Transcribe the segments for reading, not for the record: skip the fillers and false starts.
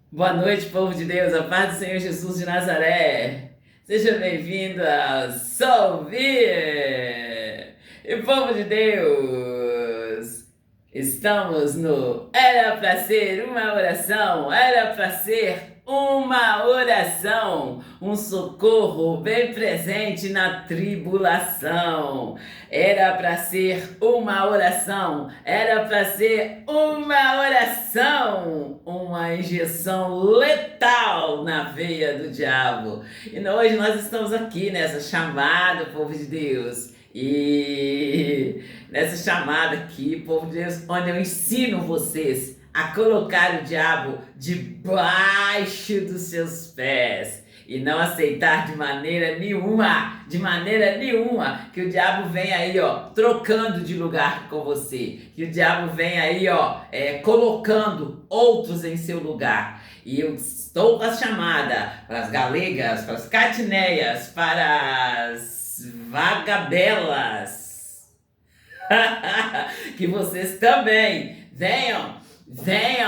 Boa noite, povo de Deus, a paz do Senhor Jesus de Nazaré. Seja bem-vindo a Só Ouvir. E povo de Deus, estamos no Era Pra Ser uma Oração, era pra ser uma oração, um socorro bem presente na tribulação. Era para ser uma oração, era para ser uma oração, uma injeção letal na veia do diabo. E hoje nós estamos aqui nessa chamada, povo de Deus. E nessa chamada aqui, povo de Deus, onde eu ensino vocês a colocar o diabo debaixo dos seus pés e não aceitar de maneira nenhuma, que o diabo vem aí, ó, trocando de lugar com você, que o diabo vem aí, ó, colocando outros em seu lugar. E eu estou com a chamada para as galegas, para as catineias, para as vagabelas, que vocês também venham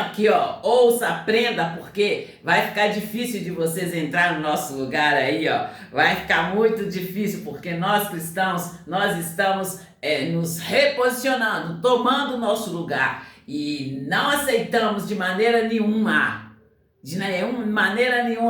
aqui, ó, ouça, aprenda, porque vai ficar difícil de vocês entrar no nosso lugar aí, ó. Vai ficar muito difícil, porque nós cristãos, nós estamos nos reposicionando, tomando o nosso lugar. E não aceitamos de maneira nenhuma,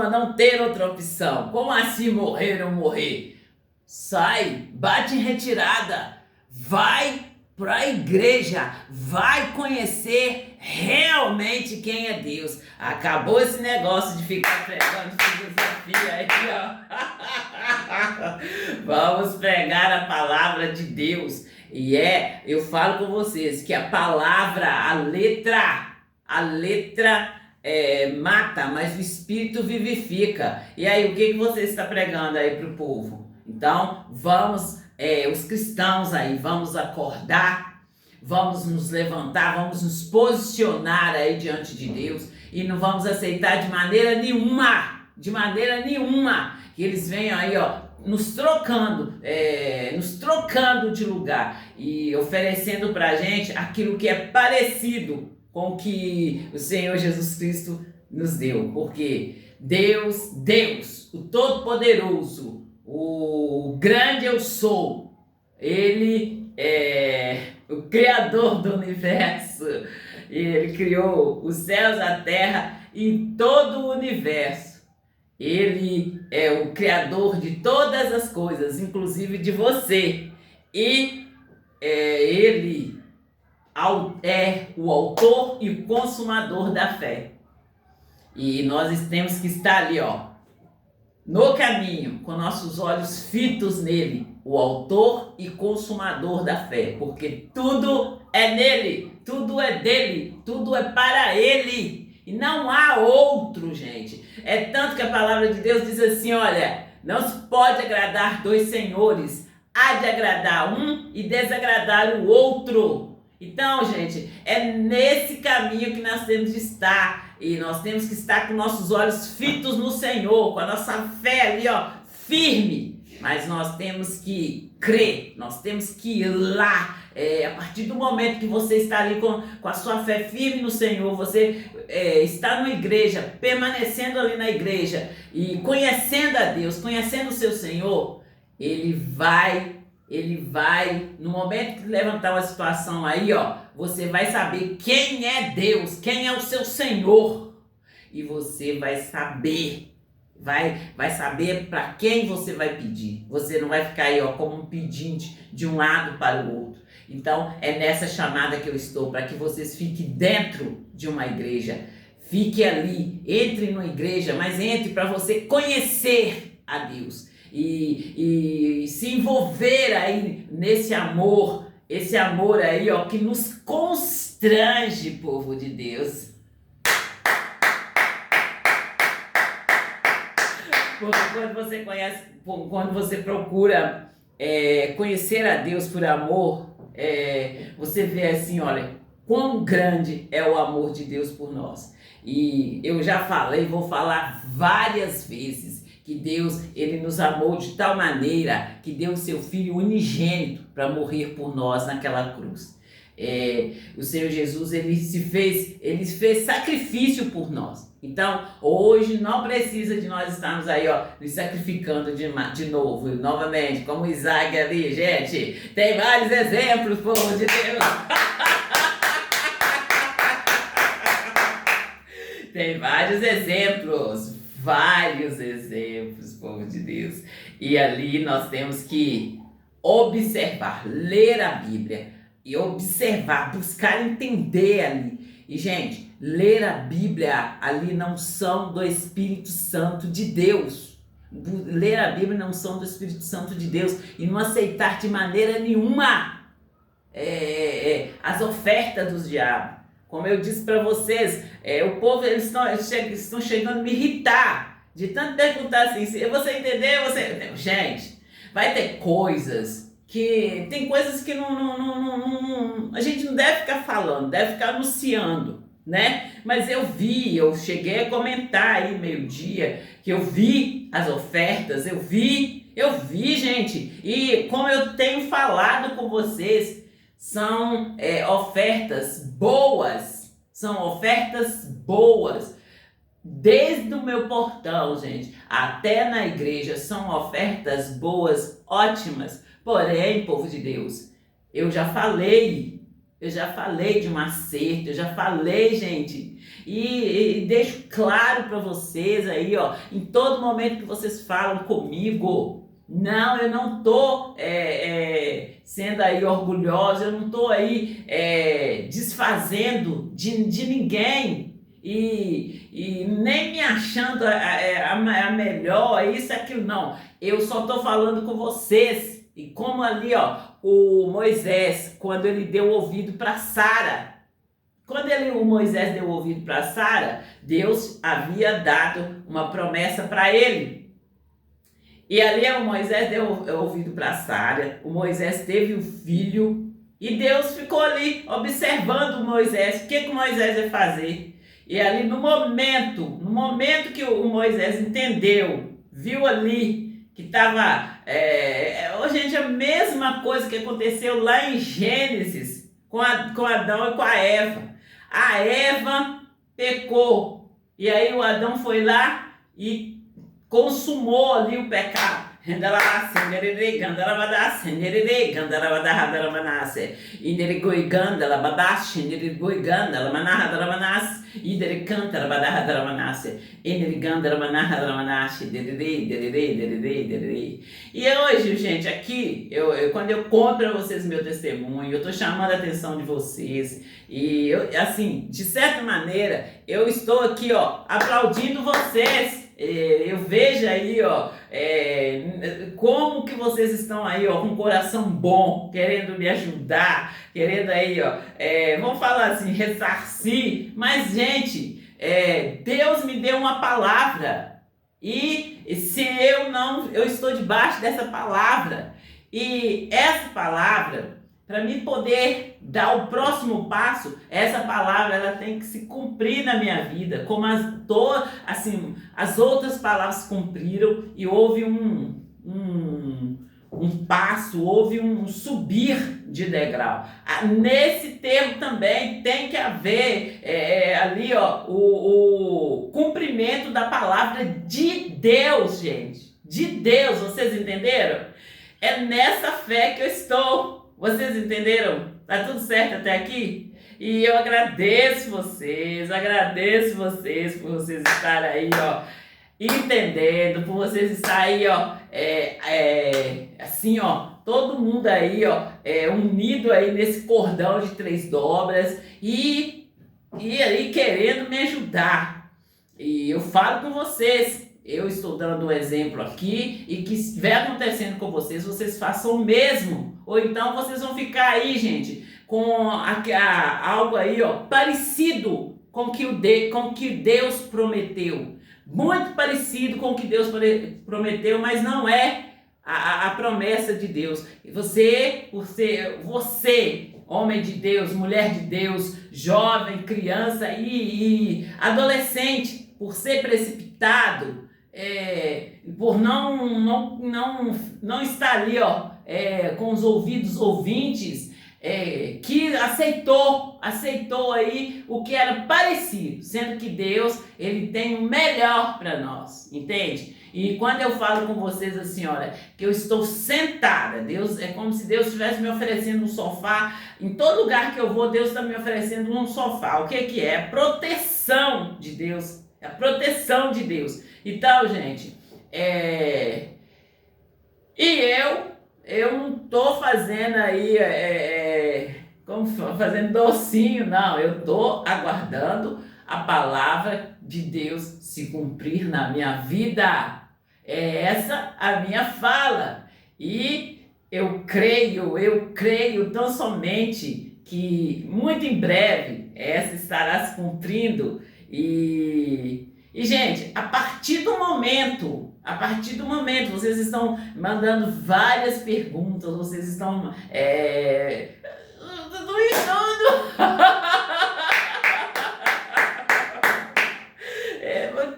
não ter outra opção. Como assim morrer ou morrer? Sai, bate em retirada, vai para a igreja, vai conhecer realmente quem é Deus. Acabou esse negócio de ficar pregando filosofia aí, ó. Vamos pregar a palavra de Deus. E eu falo com vocês que a palavra, a letra mata, mas o Espírito vivifica. E aí, o que você está pregando aí para o povo? Então, vamos, os cristãos aí, vamos acordar, vamos nos levantar, vamos nos posicionar aí diante de Deus e não vamos aceitar de maneira nenhuma, que eles venham aí, ó, nos trocando de lugar e oferecendo pra gente aquilo que é parecido com o que o Senhor Jesus Cristo nos deu, porque Deus, o Todo-Poderoso, o grande eu sou, ele é o Criador do universo, ele criou os céus, a terra e todo o universo. Ele é o Criador de todas as coisas, inclusive de você. E ele é o autor e o consumador da fé. E nós temos que estar ali, ó, no caminho, com nossos olhos fitos nele, o autor e consumador da fé, porque tudo é nele, tudo é dele, tudo é para ele, e não há outro, gente. É tanto que a palavra de Deus diz assim, olha, não se pode agradar dois senhores, há de agradar um e desagradar o outro. Então, gente, é nesse caminho que nós temos de estar. E nós temos que estar com nossos olhos fitos no Senhor, com a nossa fé ali, ó, firme. Mas nós temos que crer, nós temos que ir lá. A partir do momento que você está ali com a sua fé firme no Senhor, você está na igreja, permanecendo ali na igreja e conhecendo a Deus, conhecendo o seu Senhor, Ele vai, no momento que levantar uma situação aí, ó, você vai saber quem é Deus, quem é o seu Senhor. E você vai saber, vai saber para quem você vai pedir. Você não vai ficar aí, ó, como um pedinte de um lado para o outro. Então, é nessa chamada que eu estou, para que vocês fiquem dentro de uma igreja. Fique ali, entre numa igreja, mas entre para você conhecer a Deus. E se envolver aí nesse amor, esse amor aí, ó, que nos constrange, povo de Deus. Porque quando você procura conhecer a Deus por amor, você vê assim, olha, quão grande é o amor de Deus por nós. E eu já falei, vou falar várias vezes, que Deus, ele nos amou de tal maneira que deu o seu Filho unigênito para morrer por nós naquela cruz. O Senhor Jesus, ele fez sacrifício por nós. Então, hoje não precisa de nós estarmos aí, ó, nos sacrificando de novo, novamente, como Isaac ali, gente. Tem vários exemplos, povo de Deus. Tem vários exemplos, povo de Deus. E ali nós temos que observar, ler a Bíblia e observar, buscar entender ali. E, gente, ler a Bíblia ali não são do Espírito Santo de Deus. Ler a Bíblia não são do Espírito Santo de Deus e não aceitar de maneira nenhuma as ofertas dos diabos. Como eu disse para vocês, o povo eles estão chegando a me irritar de tanto perguntar assim, você entendeu? Gente, vai ter coisas que a gente não deve ficar falando, deve ficar anunciando, né? Mas eu cheguei a comentar aí meio-dia que eu vi as ofertas, eu vi, gente, e como eu tenho falado com vocês, são ofertas boas, desde o meu portão, gente, até na igreja, são ofertas boas, ótimas. Porém, povo de Deus, eu já falei de um acerto, eu já falei, gente, e deixo claro para vocês aí, ó, em todo momento que vocês falam comigo, não, eu não tô sendo aí orgulhosa, eu não tô aí desfazendo de ninguém e nem me achando a melhor, isso, aquilo, não. Eu só tô falando com vocês. E como ali, ó, o Moisés, quando ele deu ouvido para Sara, o Moisés deu ouvido para Sara, Deus havia dado uma promessa para ele. E ali o Moisés deu ouvido para Sara, o Moisés teve um filho e Deus ficou ali observando o Moisés, o que o Moisés ia fazer. E ali no momento que o Moisés entendeu, viu ali que estava, gente, a mesma coisa que aconteceu lá em Gênesis com Adão e com a Eva. A Eva pecou e aí o Adão foi lá e consumou ali o pecado. E hoje, gente, aqui, quando eu conto para vocês meu testemunho, eu estou chamando a atenção de vocês e, assim, de certa maneira, eu estou aqui, ó, aplaudindo vocês. Eu vejo aí, ó, como que vocês estão aí, ó, com um coração bom, querendo me ajudar, querendo aí, ó, vamos falar assim, ressarcir. Mas, gente, Deus me deu uma palavra e se eu estou debaixo dessa palavra e essa palavra, para mim poder dar o próximo passo, essa palavra ela tem que se cumprir na minha vida, como as outras palavras cumpriram e houve um passo, houve um subir de degrau. Nesse termo também tem que haver ali, ó, o cumprimento da palavra de Deus, gente. De Deus, vocês entenderam? É nessa fé que eu estou. Vocês entenderam? Tá tudo certo até aqui? E eu agradeço vocês por vocês estarem aí, ó, entendendo, por vocês estarem aí, ó, assim, ó, todo mundo aí, ó, unido aí nesse cordão de 3 dobras e aí querendo me ajudar. E eu falo com vocês, eu estou dando um exemplo aqui e que estiver acontecendo com vocês, vocês façam o mesmo. Ou então vocês vão ficar aí, gente, com algo aí, ó, parecido com o que Deus prometeu. Muito parecido com o que Deus prometeu, mas não é a promessa de Deus. Você, homem de Deus, mulher de Deus, jovem, criança e adolescente, por ser precipitado, por não estar ali, ó, com os ouvidos ouvintes, que aceitou aí o que era parecido, sendo que Deus, ele tem o melhor para nós, entende? E quando eu falo com vocês assim, olha, que eu estou sentada, Deus, é como se Deus estivesse me oferecendo um sofá, em todo lugar que eu vou, Deus está me oferecendo um sofá. O que é? É a proteção de Deus, é a proteção de Deus. Então, gente, eu não estou fazendo aí, fazendo docinho, não. Eu estou aguardando a palavra de Deus se cumprir na minha vida. É essa a minha fala. E eu creio tão somente que muito em breve essa estará se cumprindo. E gente, a partir do momento, vocês estão mandando várias perguntas, vocês estão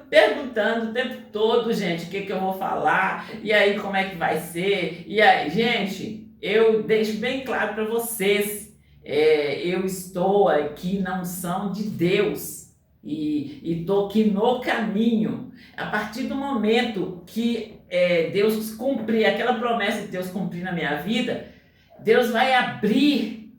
perguntando o tempo todo, gente, o que eu vou falar, e aí como é que vai ser, e aí, gente, eu deixo bem claro para vocês, eu estou aqui na unção de Deus, e estou aqui no caminho. A partir do momento que Deus cumprir, aquela promessa de Deus cumprir na minha vida, Deus vai abrir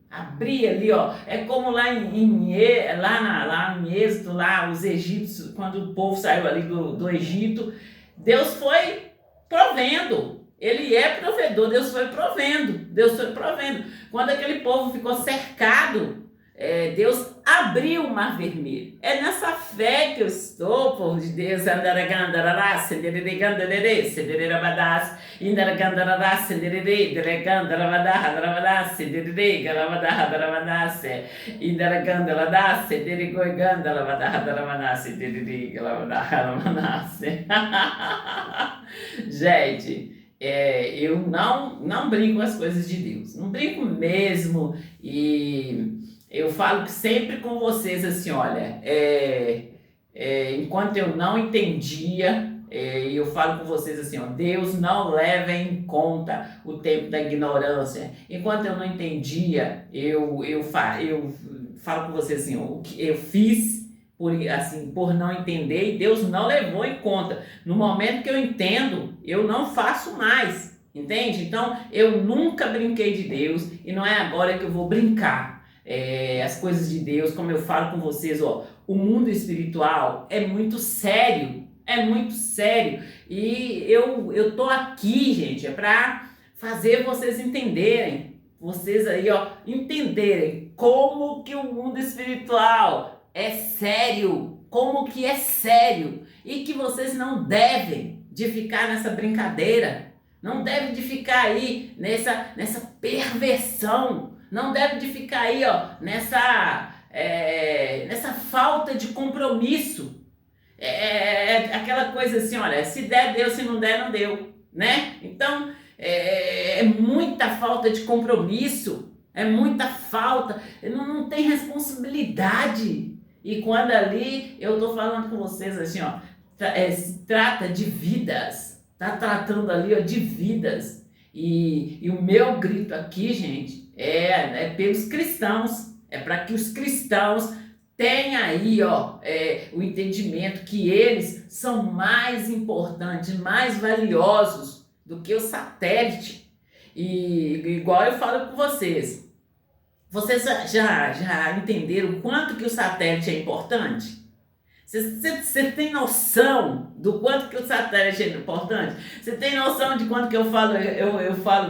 ali, ó. É como lá em Êxodo, lá os egípcios, quando o povo saiu ali do Egito, Deus foi provendo. Ele é provedor, Deus foi provendo. Quando aquele povo ficou cercado, Deus abriu o mar vermelho. É nessa fé que eu estou, povo de Deus. Gente, eu não brinco com as coisas de Deus, não brinco mesmo, e eu falo sempre com vocês assim, olha, enquanto eu não entendia, eu falo com vocês assim, ó, Deus não leva em conta o tempo da ignorância. Enquanto eu não entendia, eu falo com vocês assim, ó, o que eu fiz por não entender, e Deus não levou em conta. No momento que eu entendo, eu não faço mais, entende? Então, eu nunca brinquei de Deus, e não é agora que eu vou brincar. As coisas de Deus, como eu falo com vocês, ó, o mundo espiritual é muito sério, e eu tô aqui, gente, para fazer vocês entenderem, entenderem como que o mundo espiritual é sério, como que é sério, e que vocês não devem de ficar nessa brincadeira, não devem de ficar aí nessa perversão, não deve de ficar aí, ó, nessa falta de compromisso. Aquela coisa assim, olha, se der, deu, se não der, não deu, né? Então, é muita falta de compromisso, é muita falta, não tem responsabilidade. E quando ali eu tô falando com vocês assim, ó, se trata de vidas, tá tratando ali, ó, de vidas. E o meu grito aqui, gente, é pelos cristãos, é para que os cristãos tenham aí, ó, o entendimento que eles são mais importantes, mais valiosos do que o satélite. E igual eu falo com vocês já entenderam o quanto que o satélite é importante? Você tem noção do quanto que o satélite é importante? Você tem noção de quanto que eu falo,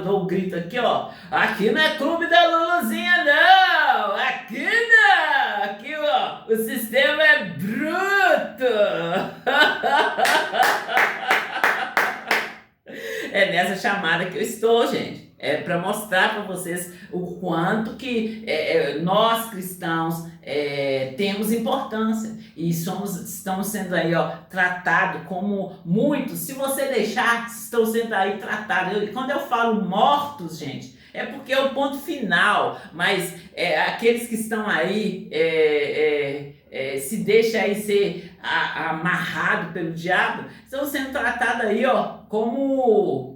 dou o grito aqui, ó. Aqui não é clube da Luluzinha, não! Aqui não! Aqui, ó, o sistema é bruto! É nessa chamada que eu estou, gente. É para mostrar para vocês o quanto que nós cristãos temos importância e estamos sendo aí, ó, tratados como muitos. Se você deixar, estão sendo aí tratados. Quando eu falo mortos, gente, é porque é o ponto final, mas aqueles que estão aí se deixa aí ser amarrado pelo diabo, estão sendo tratados aí, ó, como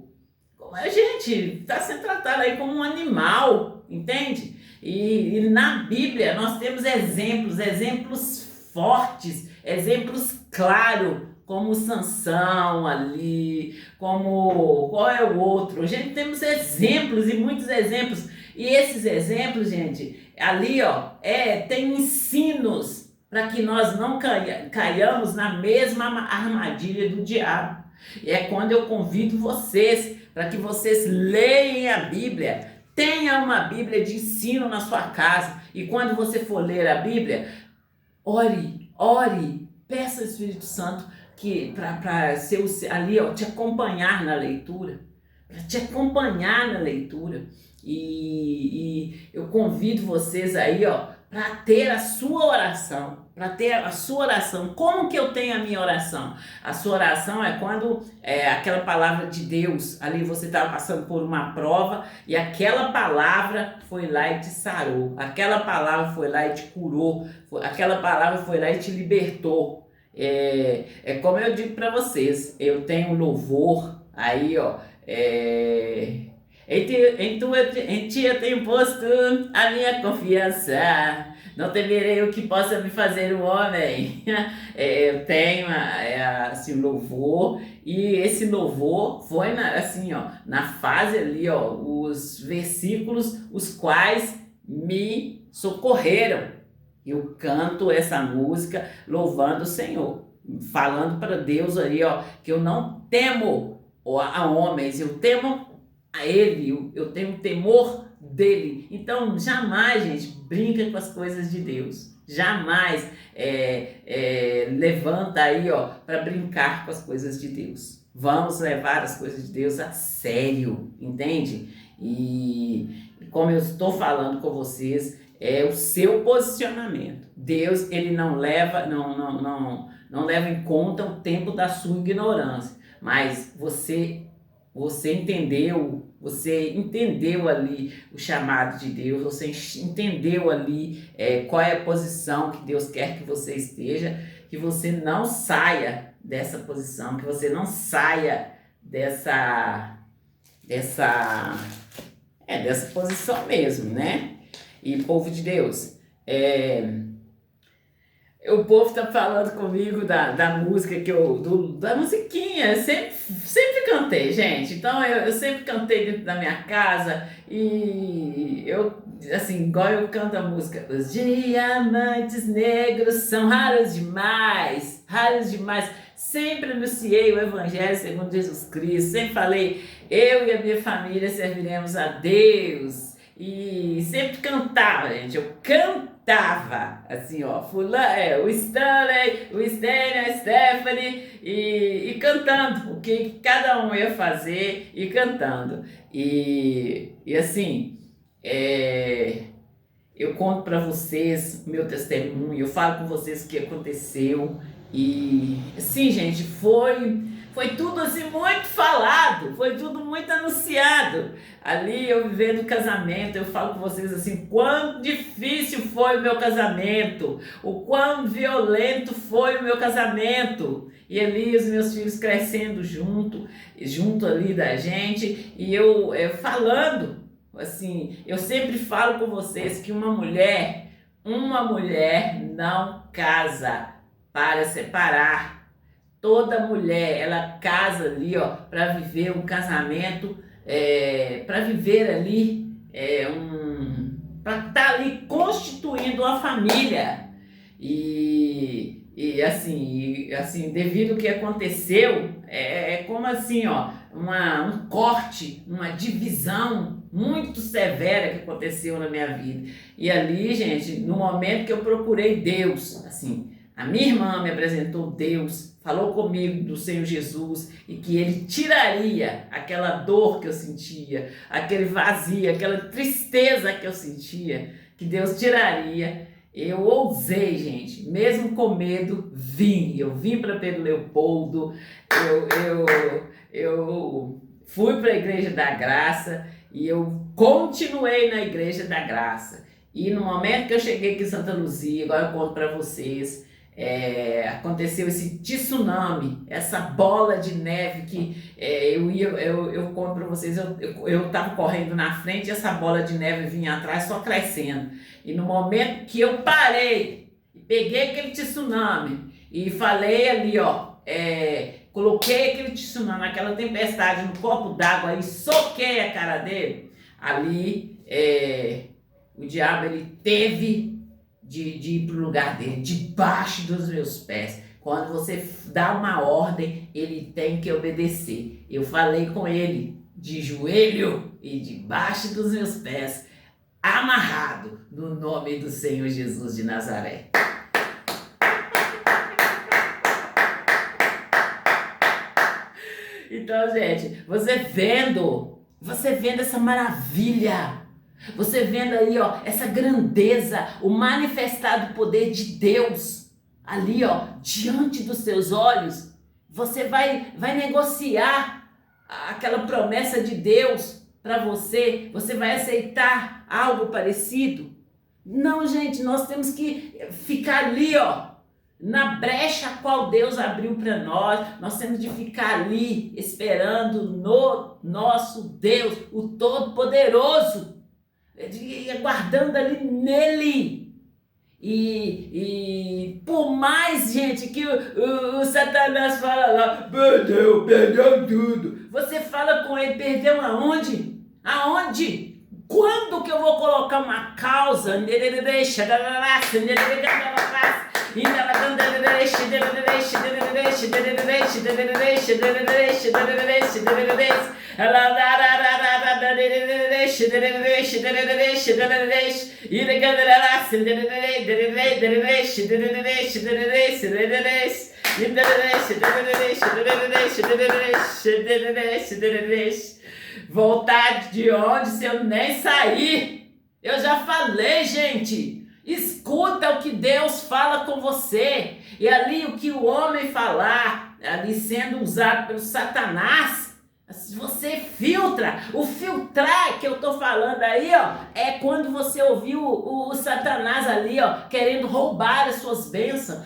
a gente está sendo tratado aí como um animal, entende? E na Bíblia nós temos exemplos fortes, exemplos claros, como Sansão ali, como qual é o outro. A gente temos exemplos e muitos exemplos. E esses exemplos, gente, ali ó, tem ensinos para que nós não caiamos na mesma armadilha do diabo. E é quando eu convido vocês para que vocês leiam a Bíblia. Tenha uma Bíblia de ensino na sua casa. E quando você for ler a Bíblia, ore, peça ao Espírito Santo que para ser ali, ó, te acompanhar na leitura. Para te acompanhar na leitura. E eu convido vocês aí, ó, para ter a sua oração. Para ter a sua oração. Como que eu tenho a minha oração? A sua oração é quando aquela palavra de Deus, ali você estava passando por uma prova e aquela palavra foi lá e te sarou. Aquela palavra foi lá e te curou. Aquela palavra foi lá e te libertou. É como eu digo para vocês, eu tenho louvor aí, ó. Em ti eu tenho posto a minha confiança. Não temerei o que possa me fazer o homem. Eu tenho assim, louvor, e esse louvor foi na fase ali, ó, os versículos os quais me socorreram. Eu canto essa música louvando o Senhor, falando para Deus ali, ó, que eu não temo a homens, eu temo a Ele, eu tenho temor dele. Então jamais, gente, brinca com as coisas de Deus. Jamais levanta aí, ó, para brincar com as coisas de Deus. Vamos levar as coisas de Deus a sério, entende? E como eu estou falando com vocês, é o seu posicionamento. Deus, ele não leva em conta o tempo da sua ignorância, mas você entendeu ali o chamado de Deus, você entendeu ali qual é a posição que Deus quer que você esteja, que você não saia dessa posição, que você não saia dessa posição mesmo, né? E povo de Deus, o povo tá falando comigo da música da musiquinha. Eu sempre cantei, gente. Então eu sempre cantei dentro da minha casa. E eu, assim, igual eu canto a música: os diamantes negros são raros demais, raros demais. Sempre anunciei o Evangelho segundo Jesus Cristo. Sempre falei: eu e a minha família serviremos a Deus. E sempre cantava, gente. Eu cantava, assim, ó, o Stanley, a Stephanie, e cantando o que cada um ia fazer, e cantando. E assim, eu conto para vocês meu testemunho, eu falo com vocês o que aconteceu. E assim, gente, foi tudo assim muito falado, foi tudo muito anunciado. Ali eu vivendo o casamento, eu falo com vocês assim, quão difícil foi o meu casamento, o quão violento foi o meu casamento. E ali os meus filhos crescendo junto ali da gente, e eu falando, assim, eu sempre falo com vocês que uma mulher não casa para separar. Toda mulher, ela casa ali, ó, para viver um casamento, para viver ali, para estar ali constituindo uma família. E assim, devido ao que aconteceu, como assim, ó, um corte, uma divisão muito severa que aconteceu na minha vida. E ali, gente, no momento que eu procurei Deus, assim, a minha irmã me apresentou Deus, falou comigo do Senhor Jesus e que Ele tiraria aquela dor que eu sentia, aquele vazio, aquela tristeza que eu sentia, que Deus tiraria. Eu ousei, gente, mesmo com medo, eu vim para Pedro Leopoldo, eu fui para a Igreja da Graça e eu continuei na Igreja da Graça. E no momento que eu cheguei aqui em Santa Luzia, agora eu conto para vocês, aconteceu esse tsunami, essa bola de neve que eu conto para vocês, eu estava correndo na frente e essa bola de neve vinha atrás só crescendo. E no momento que eu parei, peguei aquele tsunami e falei ali, coloquei aquele tsunami, aquela tempestade no copo d'água e soquei a cara dele, ali o diabo ele teve de ir para o lugar dele, debaixo dos meus pés. Quando você dá uma ordem, ele tem que obedecer. Eu falei com ele, de joelho e debaixo dos meus pés, amarrado no nome do Senhor Jesus de Nazaré. Então, gente, você vendo essa maravilha, você vendo aí, essa grandeza, o manifestado poder de Deus ali, diante dos seus olhos, você vai negociar aquela promessa de Deus para você vai aceitar algo parecido? Não, gente, nós temos que ficar ali, na brecha a qual Deus abriu para nós temos de ficar ali esperando no nosso Deus, o Todo-Poderoso, aguardando ali nele. E por mais, gente, que o Satanás fala lá, perdeu tudo. Você fala com ele, perdeu aonde? Aonde? Quando que eu vou colocar uma causa? Voltar de onde se eu nem sair? Eu já falei, gente. Escuta o que Deus fala com você. E ali o que o homem falar, ali sendo usado pelo Satanás, você filtra. O filtrar que eu tô falando aí, é quando você ouviu o Satanás ali, querendo roubar as suas bênçãos.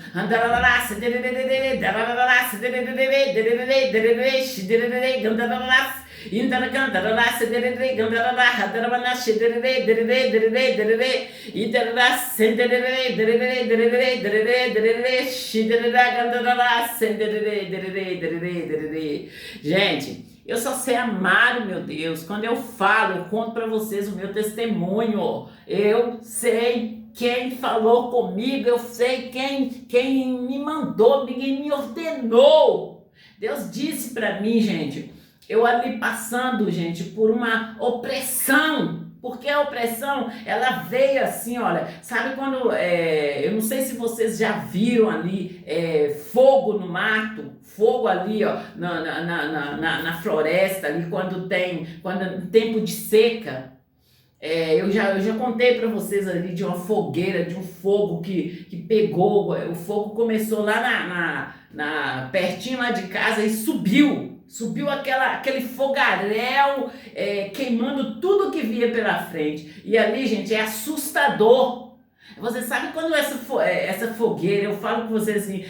Gente, eu só sei amar o meu Deus. Quando eu falo, eu conto para vocês o meu testemunho. Eu sei quem falou comigo, eu sei quem me mandou, quem me ordenou. Deus disse para mim, gente, eu ali passando, gente, por uma opressão. Porque a opressão, ela veio assim, olha, sabe quando, eu não sei se vocês já viram ali fogo no mato, fogo ali, na floresta, ali quando tempo de seca. Eu já contei para vocês ali de uma fogueira, de um fogo que pegou, o fogo começou lá pertinho lá de casa e subiu aquele fogaréu, queimando tudo que via pela frente. E ali, gente, é assustador. Você sabe quando essa fogueira, eu falo com vocês assim,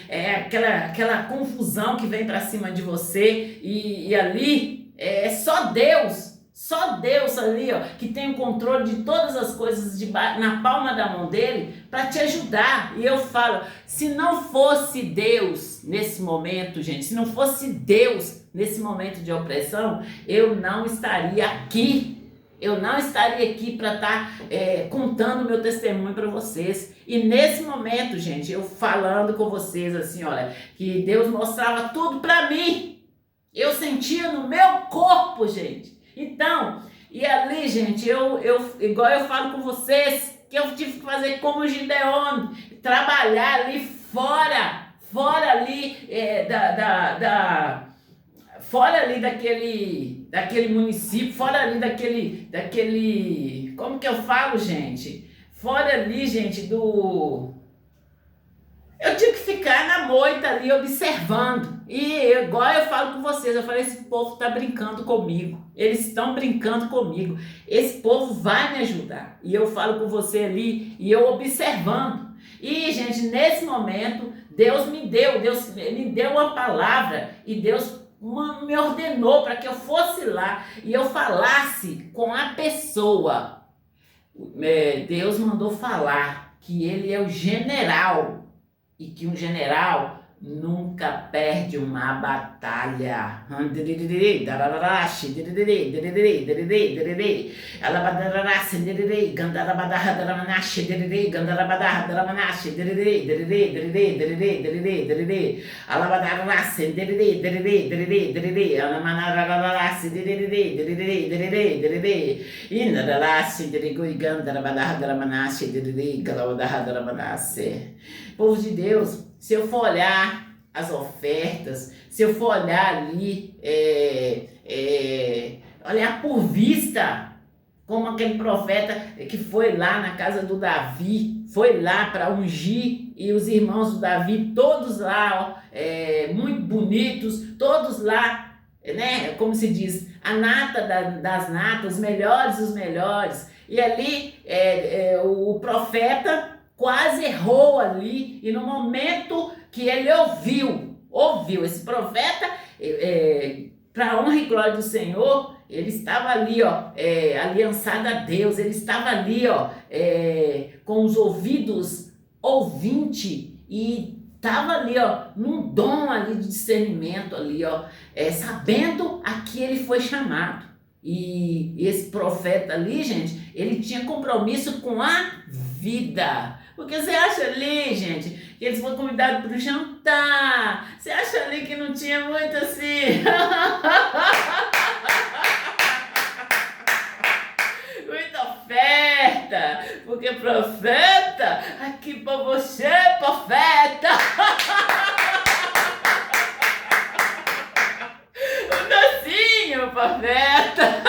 aquela confusão que vem para cima de você, e ali é só Deus ali, que tem o controle de todas as coisas na palma da mão dele para te ajudar. E eu falo, se não fosse Deus nesse momento, gente, se não fosse Deus nesse momento de opressão, eu não estaria aqui. Eu não estaria aqui para estar contando o meu testemunho para vocês. E nesse momento, gente, eu falando com vocês assim, olha, que Deus mostrava tudo para mim. Eu sentia no meu corpo, gente. Então, e ali, gente, igual eu falo com vocês, que eu tive que fazer como Gideon, trabalhar ali fora ali fora ali daquele município, fora ali daquele, como que eu falo, gente? Fora ali, gente, eu tive que ficar na moita ali observando. E igual eu falo com vocês, eu falei, esse povo tá brincando comigo. Eles estão brincando comigo. Esse povo vai me ajudar. E eu falo com você ali, e eu observando. E, gente, nesse momento, Deus me deu uma palavra e Deus me ordenou para que eu fosse lá e eu falasse com a pessoa. Deus mandou falar que ele é o general e que um general nunca perde uma batalha. Povo de Deus, se eu for olhar as ofertas, se eu for olhar ali, olhar por vista, como aquele profeta que foi lá na casa do Davi, foi lá para ungir, e os irmãos do Davi, todos lá, muito bonitos, todos lá, né, como se diz, a nata das natas, os melhores dos melhores, e ali o profeta quase errou ali, e no momento que ele ouviu esse profeta, para honra e glória do Senhor, ele estava ali, aliançado a Deus, ele estava ali, com os ouvidos ouvinte, e estava ali, num dom ali de discernimento ali, sabendo a que ele foi chamado. E esse profeta ali, gente, ele tinha compromisso com a vida. Porque você acha ali, gente, que eles foram convidados para o jantar? Você acha ali que não tinha muito assim? Muita oferta, porque profeta, aqui para você, profeta. Um docinho, profeta.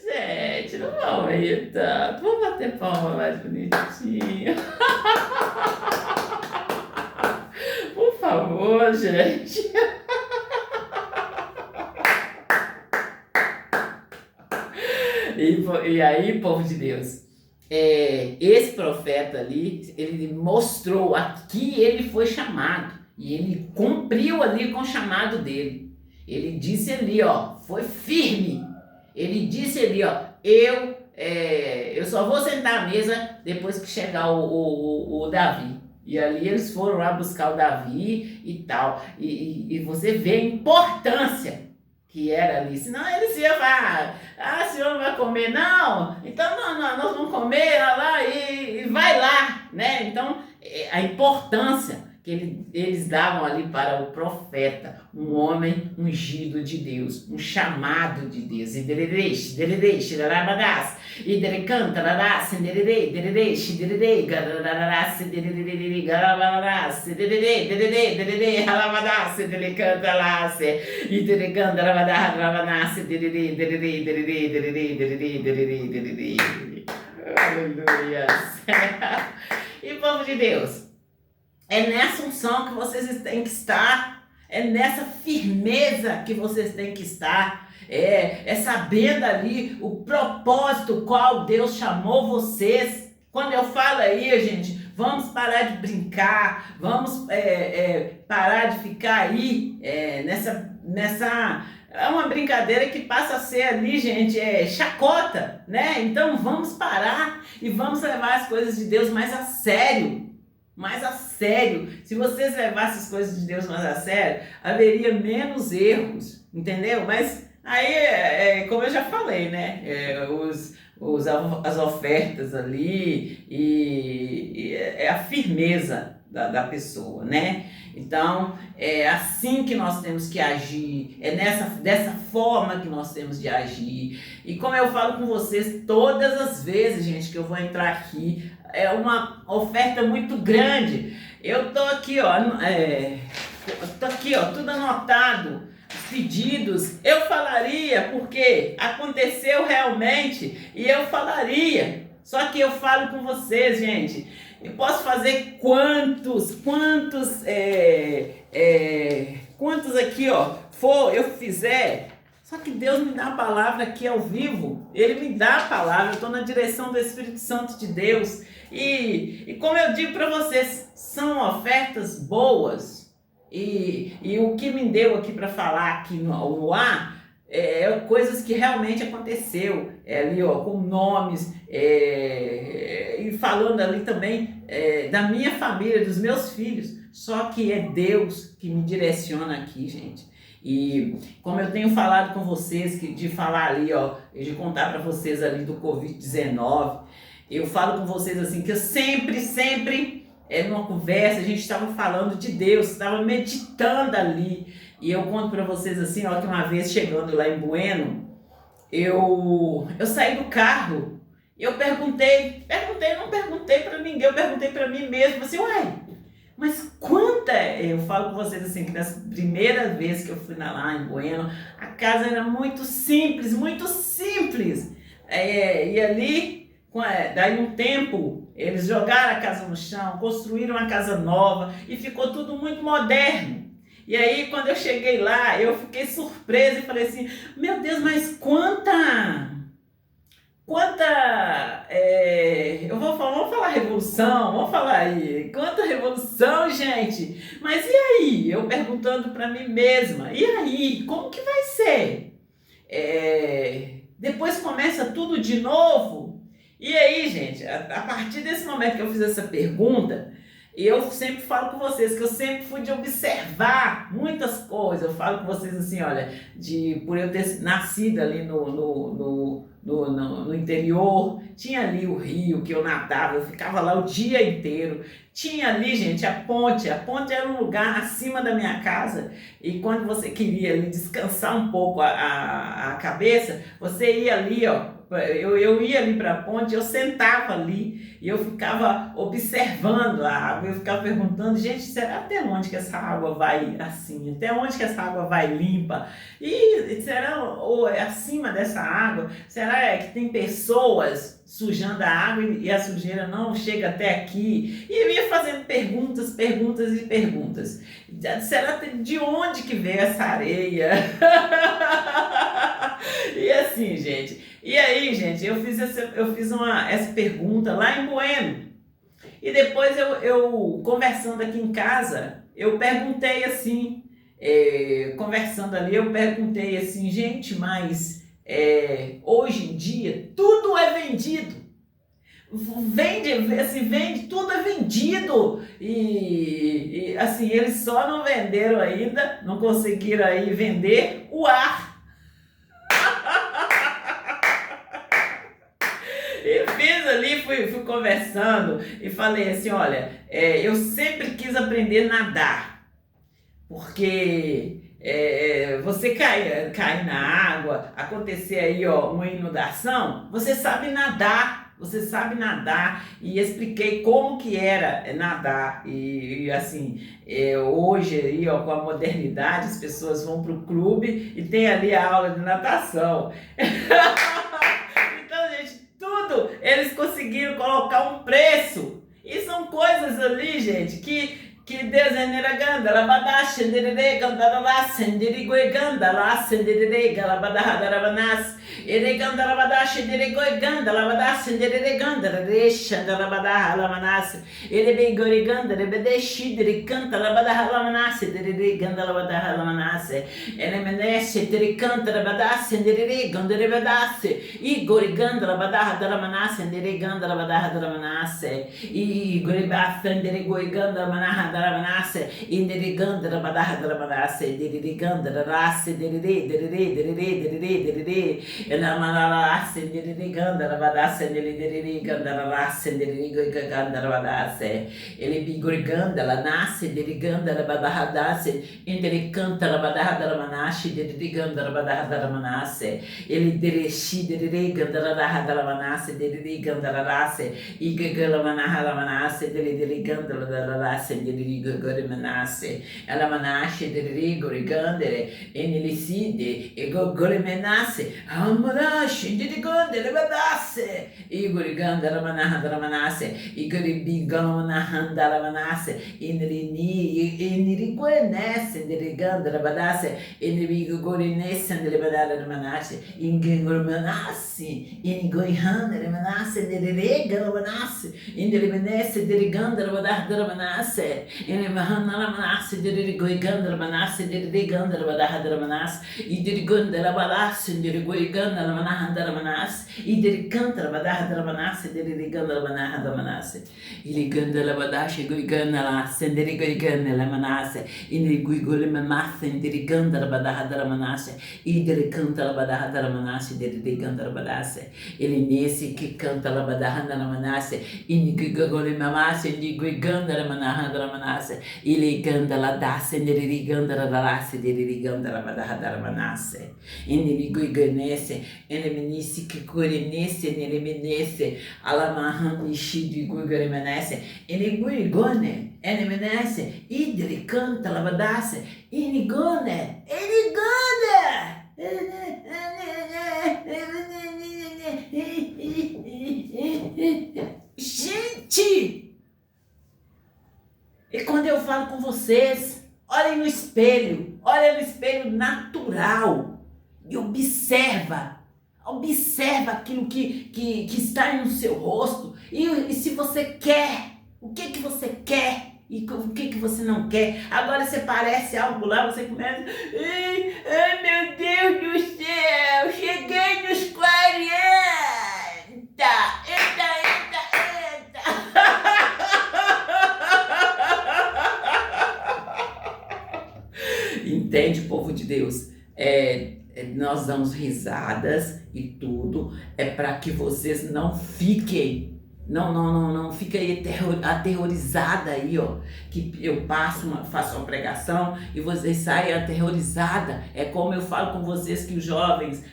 Gente, não vamos rir tanto. Vamos bater palma mais bonitinho. Por favor, gente. E aí, povo de Deus, esse profeta ali, ele mostrou a que ele foi chamado. E ele cumpriu ali com o chamado dele. Ele disse ali, foi firme. Ele disse ali, eu só vou sentar à mesa depois que chegar o Davi. E ali eles foram lá buscar o Davi e tal. E você vê a importância que era ali. Senão eles iam falar, o senhor não vai comer não? Então nós vamos comer lá e vai lá, né? Então a importância que eles davam ali para o profeta, um homem ungido de Deus, um chamado de Deus. Aleluia. E povo de Deus, é nessa unção que vocês têm que estar, é nessa firmeza que vocês têm que estar, é sabendo ali o propósito qual Deus chamou vocês. Quando eu falo aí, gente, vamos parar de brincar, vamos parar de ficar aí nessa é uma brincadeira que passa a ser ali, gente, chacota, né? Então vamos parar e vamos levar as coisas de Deus mais a sério. Mais a sério. Se vocês levassem as coisas de Deus mais a sério, haveria menos erros, entendeu? Mas aí, como eu já falei, né? As ofertas ali e a firmeza da pessoa, né? Então, é assim que nós temos que agir, dessa forma que nós temos de agir. E como eu falo com vocês todas as vezes, gente, que eu vou entrar aqui, é uma oferta muito grande. Eu tô aqui, tudo anotado, os pedidos. Eu falaria porque aconteceu realmente e eu falaria. Só que eu falo com vocês, gente. Eu posso fazer quantos aqui, eu fizer. Só que Deus me dá a palavra palavra aqui ao vivo. Ele me dá a palavra, eu estou na direção do Espírito Santo de Deus. E como eu digo para vocês, são ofertas boas. E o que me deu aqui para falar aqui no ar coisas que realmente aconteceu ali, ó, com nomes, e falando ali também da minha família, dos meus filhos. Só que é Deus que me direciona aqui, gente. E como eu tenho falado com vocês, de falar ali, ó, de contar para vocês ali do Covid-19, eu falo com vocês assim, que eu sempre, numa conversa, a gente estava falando de Deus, estava meditando ali. E eu conto para vocês assim, ó, que uma vez chegando lá em Bueno, eu saí do carro e eu não perguntei para ninguém, eu perguntei para mim mesmo, assim, uai, mas eu falo com vocês assim, que nessa primeira vez que eu fui lá em Bueno, a casa era muito simples, e ali, daí um tempo, eles jogaram a casa no chão, construíram uma casa nova e ficou tudo muito moderno. E aí, quando eu cheguei lá, eu fiquei surpresa e falei assim, meu Deus, mas vamos falar revolução, vamos falar aí, quanta revolução, gente, mas e aí? Eu perguntando para mim mesma, e aí, como que vai ser? Depois começa tudo de novo? E aí, gente, a partir desse momento que eu fiz essa pergunta, eu sempre falo com vocês que eu sempre fui de observar muitas coisas. Eu falo com vocês assim, olha, por eu ter nascido ali no interior, tinha ali o rio que eu nadava, eu ficava lá o dia inteiro. Tinha ali, gente, a ponte era um lugar acima da minha casa, e quando você queria ali descansar um pouco a cabeça, você ia ali, ó, eu ia ali para a ponte, eu sentava ali e eu ficava observando a água, eu ficava perguntando, gente, será até onde que essa água vai assim? Até onde que essa água vai limpa? E será, ou acima dessa água, será que tem pessoas sujando a água e a sujeira não chega até aqui? E eu ia fazendo perguntas. Será de onde que veio essa areia? E assim, gente. E aí, gente, eu fiz essa pergunta lá em Bueno. E depois eu conversando aqui em casa, eu perguntei assim, conversando ali, eu perguntei assim, gente, mas hoje em dia tudo é vendido. Vende, tudo é vendido. E assim, eles só não venderam ainda, não conseguiram aí vender o ar. E fiz ali, fui conversando e falei assim, olha, eu sempre quis aprender a nadar, porque você cair na água, acontecer aí, ó, uma inundação, você sabe nadar, e expliquei como que era nadar, e assim, hoje aí, ó, com a modernidade, as pessoas vão pro clube e tem ali a aula de natação. Então, gente, tudo eles conseguiram colocar um preço, e são coisas ali, gente, que Deus é ganda, la badash, ndere ganda la sendiri goi ganda la sendiri gala badaha rabanas, ere ganda la badash, ndere goi ganda la badash, ndere ganda resha la badaha la manas, ere be gori ganda re bedeshi dere canta la badaha la manas, ndere ganda la badaha la manas, ere meneshe dere canta la badash, ndere ganda re bedasse, i gori ganda la badaha la manas, ndere ganda la badaha la manas, i gori basta ndere goi ganda la manaha Manasse, indiriganda da badarra da manasse, diriganda da raça, diriganda da manasse, diriganda da badasse, diriganda da raça, diriganda da badasse, ele bigoriganda, la nasce, diriganda da badarra dasse, indiricanta da badarra da manasse, diriganda da badarra da manasse, ele direchi, diriganda da badarra da manasse, diriganda da raça, e gagala manarra da manasse, diriganda da raça, diriganda Goremanase, Alamanashe, Rigorigandere, Enilicide, Goremanase, Amanashi, Dirigandere, Badasse, Igoriganda, Ramanahandamanase, Igoribiganahandamanase, Iniriguenese, Dirigandere, Badasse, Inirigorinese, Delibadamanase, Ingormanasi, Inigoihandere, Manase, Diriganase, Indelimanese, Dirigandere, Badahdramanase, Inimahanamanase, Dirigandere, Manase, Dirigandere, Badahdramanase, Idirigandere, Badasse, Dirigandere, Manahandamanase, Idiricantara, Badahdramanase, Dirigandere, Manahandamanase, Iligandere, Badashi, Guiganase, Dirigandere, Manase, Iniguigulimanase, Dirigandere, Badahdramanase, Idiricantara, Badahdramanase, Dirigandere, Badase, Elinese, que canta Labadahandamanase, Iniguigulimamase, Iniguigandere, Manahandamanase, Iligandala dasse, Dirigandere, Dalasse, Dirigandere, Badahdramanase, Iniguiganese, Eneminisse, que curinesse, Nereminesse, Alamahanishi, de Guigarimanese, Eniguigone, Eneminesse, Idricanta, Labadasse, Inigone, Gente! E quando eu falo com vocês, olhem no espelho natural e observa aquilo que está no seu rosto e se você quer, o que você quer e o que você não quer. Agora você parece algo lá, você começa, ai meu Deus do céu, cheguei nos 40, eita. Entende, povo de Deus? Nós damos risadas e tudo é para que vocês não fiquem, não fiquem aterrorizada aí, ó, que eu faço uma pregação e vocês saem aterrorizada. É como eu falo com vocês que os jovens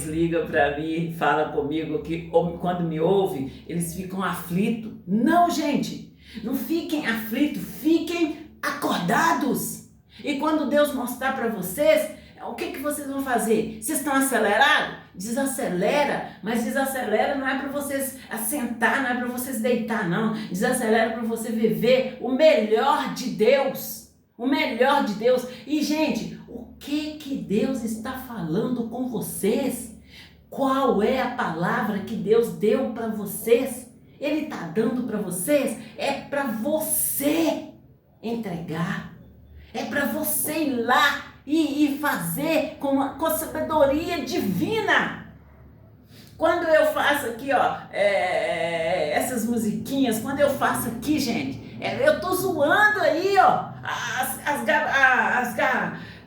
ligam para mim, falam comigo que quando me ouvem eles ficam aflitos. Não, gente, não fiquem aflitos, fiquem acordados. E quando Deus mostrar para vocês, o que vocês vão fazer? Vocês estão acelerados? Desacelera, mas desacelera não é para vocês assentar, não é para vocês deitar, não. Desacelera para você viver o melhor de Deus. O melhor de Deus. E, gente, o que Deus está falando com vocês? Qual é a palavra que Deus deu para vocês? Ele está dando para vocês? É para você entregar. É para você ir lá e fazer com sabedoria divina. Quando eu faço aqui, ó, essas musiquinhas, quando eu faço aqui, gente, eu tô zoando aí, ó,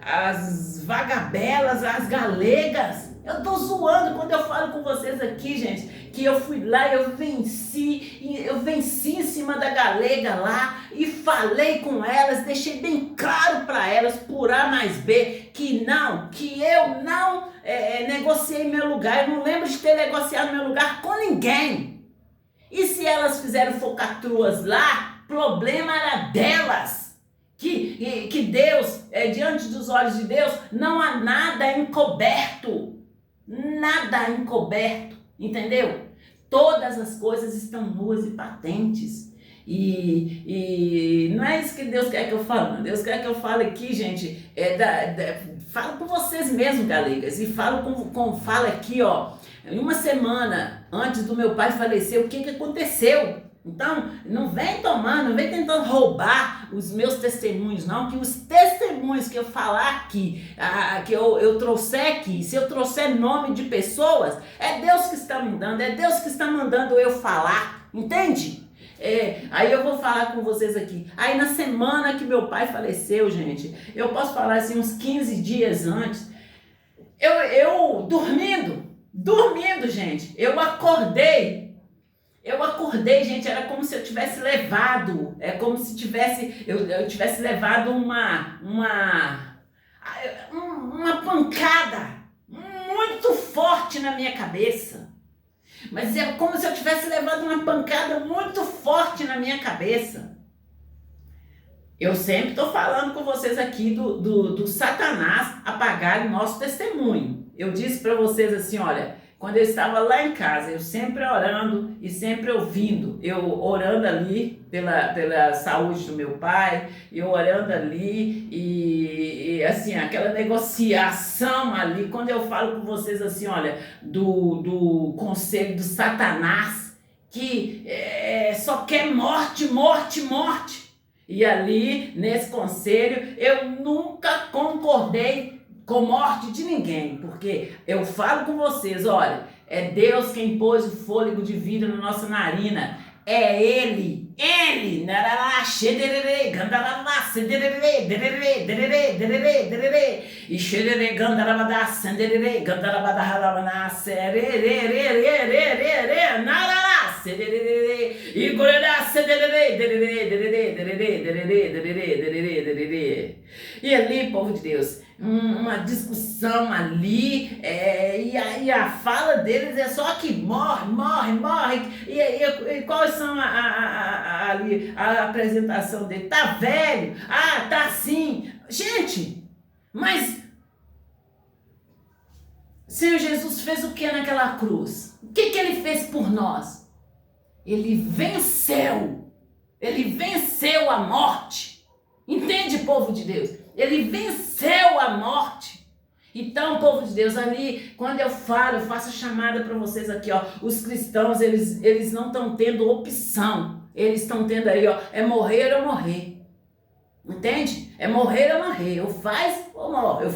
as vagabelas, as galegas. Eu tô zoando quando eu falo com vocês aqui, gente, que eu fui lá, eu venci em cima da galega lá e falei com elas, deixei bem claro para elas, por A mais B, que eu não negociei meu lugar, eu não lembro de ter negociado meu lugar com ninguém. E se elas fizeram focatruas lá, problema era delas. Que Deus, diante dos olhos de Deus, não há nada encoberto. Nada encoberto, entendeu? Todas as coisas estão nuas e patentes. E não é isso que Deus quer que eu fale. Deus quer que eu fale aqui, gente, falo com vocês mesmo, galegas, e falo aqui, ó, em uma semana antes do meu pai falecer, o que aconteceu? Então, não vem tentando roubar os meus testemunhos, não, que os testemunhos que eu falar aqui, que eu trouxer aqui, se eu trouxer nome de pessoas, é Deus que está me dando, é Deus que está mandando eu falar, entende? Aí eu vou falar com vocês aqui. Aí na semana que meu pai faleceu, gente, eu posso falar assim, uns 15 dias antes, eu dormindo, gente, eu acordei, gente, era como se eu tivesse levado, eu tivesse levado uma pancada muito forte na minha cabeça. Mas é como se eu tivesse levado uma pancada muito forte na minha cabeça. Eu sempre estou falando com vocês aqui do Satanás apagar o nosso testemunho. Eu disse para vocês assim, olha, quando eu estava lá em casa, eu sempre orando e sempre ouvindo, eu orando ali pela saúde do meu pai, eu orando ali e assim, aquela negociação ali, quando eu falo com vocês assim, olha, do conselho do Satanás, que só quer morte, morte, morte. E ali, nesse conselho, eu nunca concordei com morte de ninguém, porque eu falo com vocês, olha, é Deus quem pôs o fôlego de vida na nossa narina, é Ele, narará, xererê, gandarabá, sendererê, dererê, dererê, dererê, dererê, e xererê, gandarabadá, sendererê, gandarabadá, sererê, narará, sererê, e gorerá, sendererê, dererê, dererê, dererê, dererê, dererê, dererê, dererê. E ali, povo de Deus, uma discussão ali, e a fala deles é só que morre, morre, morre. E quais são ali a apresentação dele? Tá velho? Ah, tá assim. Gente, mas o Senhor Jesus fez o que naquela cruz? O que ele fez por nós? Ele venceu a morte. Entende, povo de Deus? Ele venceu a morte. Então, povo de Deus, ali, quando eu faço a chamada para vocês aqui, ó, os cristãos, eles não estão tendo opção. Eles estão tendo aí, ó, é morrer ou morrer. Entende? É morrer ou morrer. Eu faz ou morre.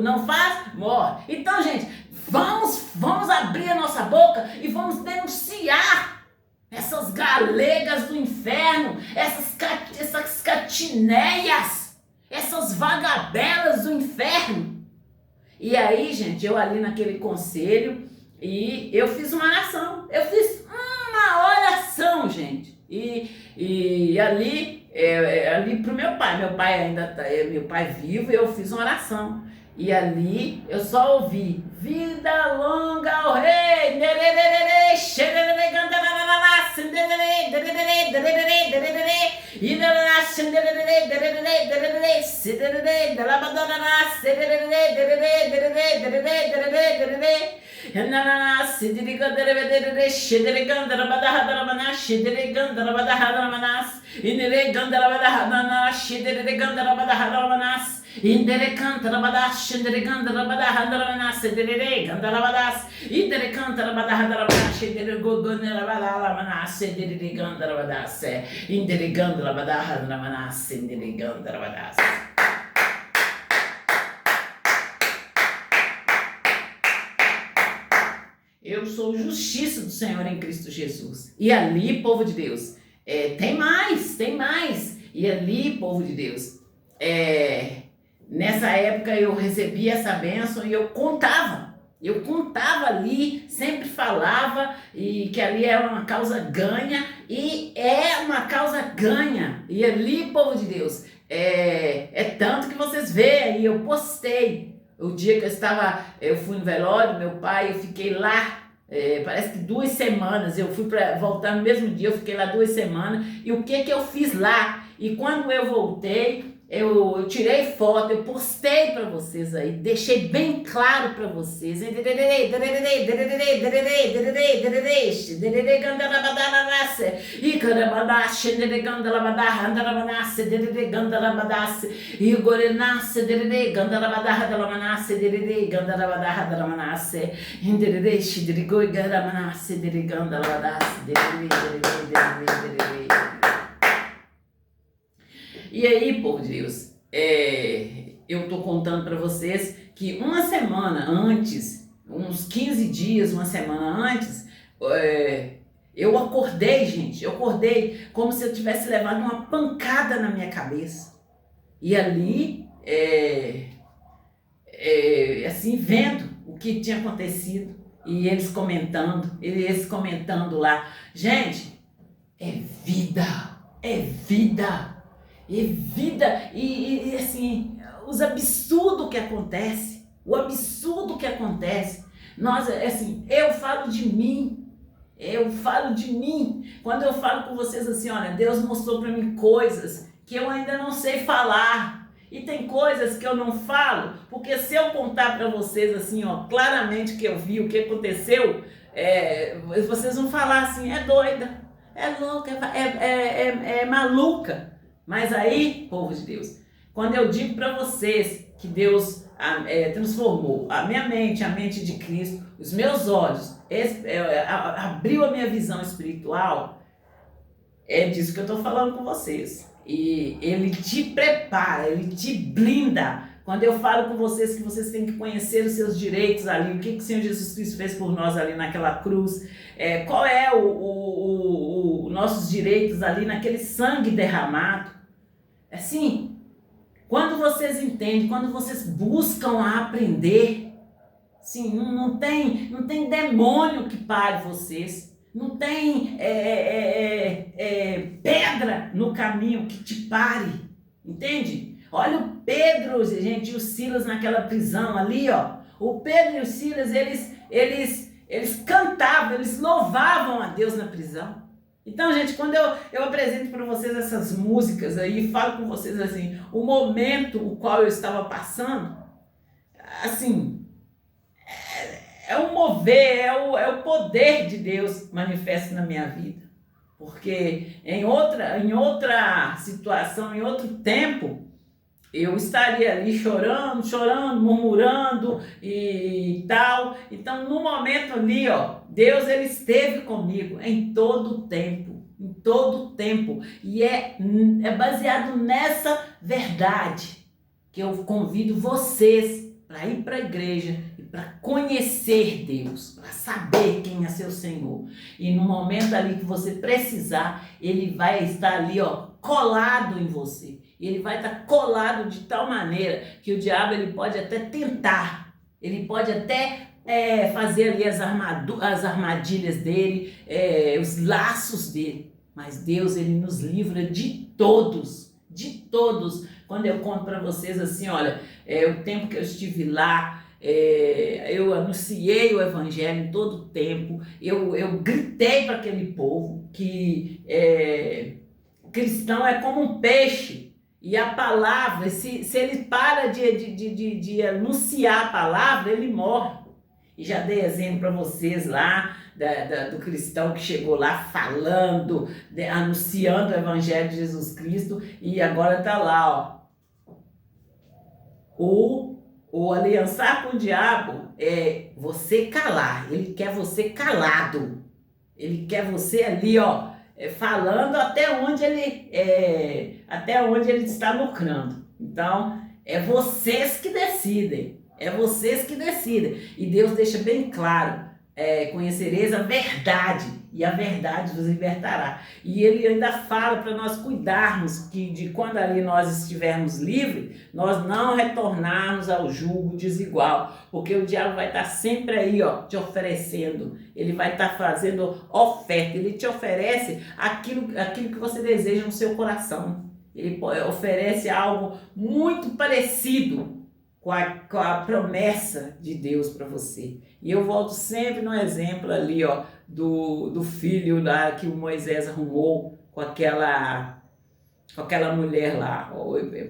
Não faz, morre. Então, gente, vamos abrir a nossa boca e vamos denunciar essas galegas do inferno, essas catineias, essas vagabelas do inferno. E aí, gente, eu ali naquele conselho, e eu fiz uma oração. Eu fiz uma oração, gente. E ali pro meu pai ainda tá, meu pai vivo, eu fiz uma oração. E ali eu só ouvi: vida longa ao rei, Indere canta rabadas, indere canta rabadas, handarabanas, indere canta rabadas, indere canta rabadas, handarabanas, indere gogone rabadas, indere canta rabadas, indere canta rabadas, handarabanas, indere canta rabadas. Eu sou justiça do Senhor em Cristo Jesus. E ali, povo de Deus, tem mais. E ali, povo de Deus, nessa época eu recebi essa bênção e eu contava ali, sempre falava, e que ali era uma causa ganha, e é uma causa ganha. E ali, povo de Deus, é tanto que vocês veem aí, eu postei o dia que eu fui no velório do meu pai, eu fiquei lá, parece que 2 semanas, eu fui para voltar no mesmo dia, eu fiquei lá 2 semanas, e o que eu fiz lá? E quando eu voltei, eu tirei foto, eu postei para vocês aí, deixei bem claro para vocês. E aí, povo de Deus, eu tô contando para vocês que uma semana antes, uns 15 dias, uma semana antes, eu acordei, gente, como se eu tivesse levado uma pancada na minha cabeça. E ali, assim, vendo o que tinha acontecido, e eles comentando lá. Gente, é vida, e assim, os absurdos que acontece, nós, assim, eu falo de mim, quando eu falo com vocês assim, olha, Deus mostrou para mim coisas que eu ainda não sei falar. E tem coisas que eu não falo, porque se eu contar para vocês assim, ó, claramente que eu vi, o que aconteceu, vocês vão falar assim, é doida, é louca, é maluca. Mas aí, povo de Deus, quando eu digo para vocês que Deus transformou a minha mente, a mente de Cristo, os meus olhos, abriu a minha visão espiritual, é disso que eu estou falando com vocês. E ele te prepara, ele te blinda. Quando eu falo com vocês que vocês têm que conhecer os seus direitos ali, o que o Senhor Jesus Cristo fez por nós ali naquela cruz, qual é os nossos direitos ali naquele sangue derramado. Assim, quando vocês entendem, quando vocês buscam aprender, sim, não tem demônio que pare vocês. Não tem pedra no caminho que te pare, entende? Olha o Pedro, gente, e o Silas naquela prisão ali, ó. O Pedro e o Silas, eles cantavam, eles louvavam a Deus na prisão. Então, gente, quando eu apresento para vocês essas músicas aí, falo com vocês assim, o momento o qual eu estava passando, assim, é o mover, é o poder de Deus manifesto na minha vida. Porque em outra situação, em outro tempo, eu estaria ali chorando, murmurando e tal. Então, no momento ali, ó, Deus ele esteve comigo em todo o tempo. Em todo o tempo. E é baseado nessa verdade que eu convido vocês para ir para a igreja e para conhecer Deus, para saber quem é seu Senhor. E no momento ali que você precisar, Ele vai estar ali, ó, colado em você. Ele vai estar colado de tal maneira que o diabo ele pode até tentar, ele pode até fazer ali as armadilhas dele, os laços dele. Mas Deus ele nos livra de todos, de todos. Quando eu conto para vocês assim, olha, o tempo que eu estive lá, eu anunciei o evangelho em todo o tempo, eu gritei para aquele povo que cristão é como um peixe, e a palavra, se ele para de anunciar a palavra, ele morre. E já dei exemplo para vocês lá, do cristão que chegou lá falando, anunciando o evangelho de Jesus Cristo, e agora está lá, ó. O aliançar com o diabo é você calar. Ele quer você calado. Ele quer você ali, ó, falando até onde ele está lucrando. Então, é vocês que decidem. É vocês que decidem. E Deus deixa bem claro, conhecereis a verdade, e a verdade vos libertará. E ele ainda fala para nós cuidarmos de quando ali nós estivermos livres, nós não retornarmos ao jugo desigual, porque o diabo vai estar sempre aí, ó, te oferecendo, ele vai estar fazendo oferta, ele te oferece aquilo que você deseja no seu coração, ele oferece algo muito parecido com a promessa de Deus para você. E eu volto sempre no exemplo ali, ó, do filho lá que o Moisés arrumou com aquela mulher lá.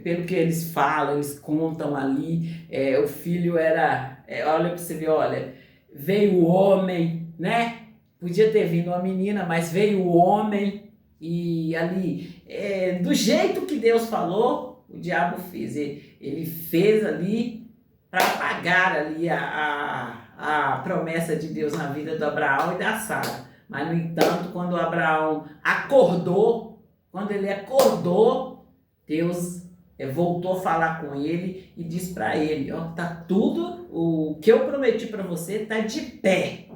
Pelo que eles falam, eles contam ali, o filho era, olha para você ver, olha, veio o homem, né? Podia ter vindo uma menina, mas veio o homem e ali, do jeito que Deus falou, o diabo fez. Ele fez ali para pagar ali a promessa de Deus na vida do Abraão e da Sara. Mas, no entanto, quando Abraão acordou, Deus voltou a falar com ele e disse para ele, ó, tá tudo, o que eu prometi para você tá de pé.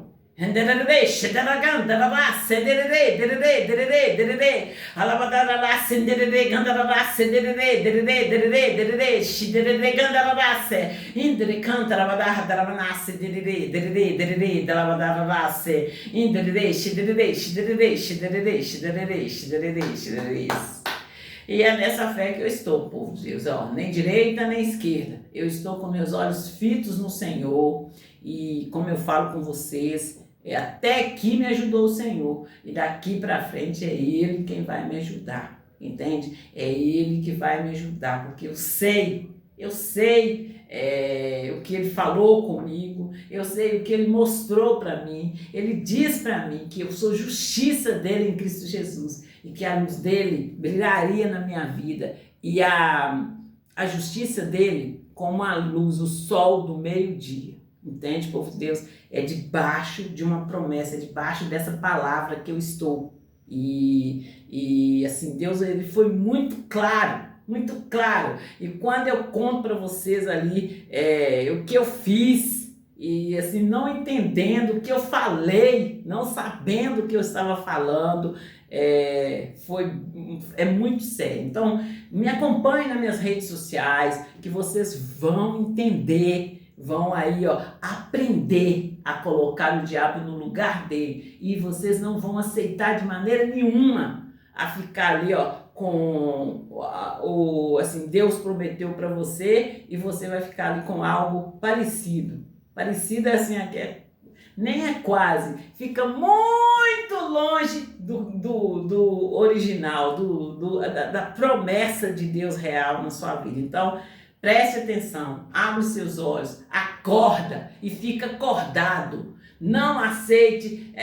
E é nessa fé que eu estou, povo de Deus, ó, nem direita nem esquerda. Eu estou com meus olhos fitos no Senhor e, como eu falo com vocês, até aqui me ajudou o Senhor e daqui para frente é Ele quem vai me ajudar. entende? É Ele que vai me ajudar, porque eu sei o que Ele falou comigo, eu sei o que Ele mostrou para mim. Ele diz para mim que eu sou justiça dele em Cristo Jesus e que a luz dele brilharia na minha vida e a justiça dele como a luz, o sol do meio-dia. Entende, povo de Deus? É debaixo de uma promessa, é debaixo dessa palavra que eu estou. E assim, Deus, ele foi muito claro, muito claro. E quando eu conto para vocês ali o que eu fiz, e assim, não entendendo o que eu falei, não sabendo o que eu estava falando, é muito sério. Então, me acompanhe nas minhas redes sociais, que vocês vão entender, vão aí, aprender a colocar o diabo no lugar dele, e vocês não vão aceitar de maneira nenhuma a ficar ali, com assim, Deus prometeu para você e você vai ficar ali com algo parecido. Parecido assim, nem é quase, fica muito longe do original, da promessa de Deus real na sua vida. Então, preste atenção, abre os seus olhos, acorda e fica acordado. Não aceite